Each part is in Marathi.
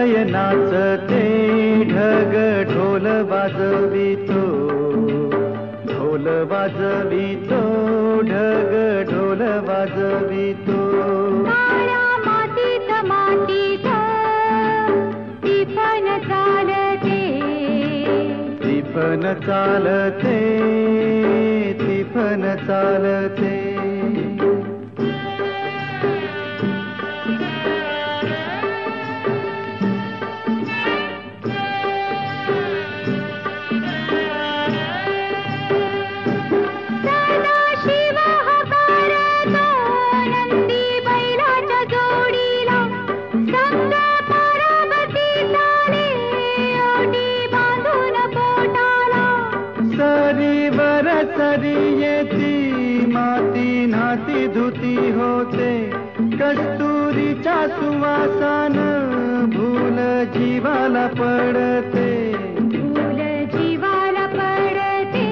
हृदय नाचते ढग ढोल वाजवितो, ढोल वाजवितो ढग ढोल वाजवितो। काळ्या मातीत मातीत टिपण चालते, टिपण चालते, टिपण चालते। सरी येती माती नाती धुती होते, कस्तुरीच्या सुवासान भूल जीवाला पडते, भूल जीवाला पडते।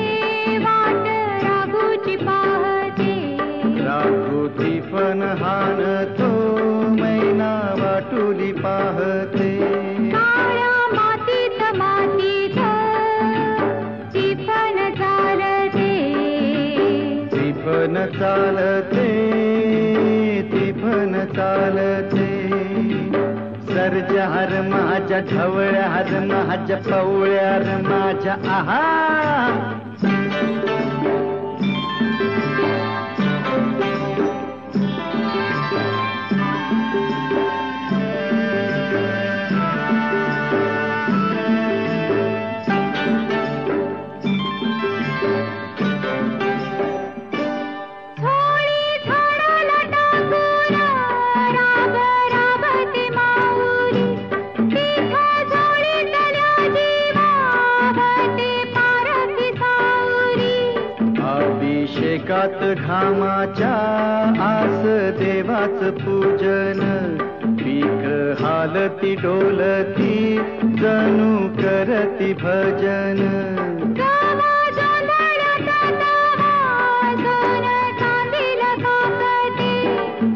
वाट राघूची पाहते, राघूची पण हाणतो मैना वाटुली पाहते। काळ्या मातीत मातीत टिपण चालते, टिपण चालते, टिपण चालते। सर्जा हर माझ्या ढवळ्या हर माझ्या पवळ्या हर माझ्या आहा। अभिषेकात घामाच्या आस देवाच पूजन, पीक हालती डोलती जणू करती भजन।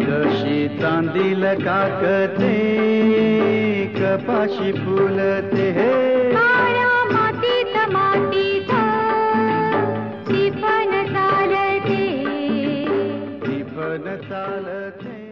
जशी चांदील काकते कपाशी फुलते हे। काळ्या मातीत मातीत टिपण चालते, टिपण चालते।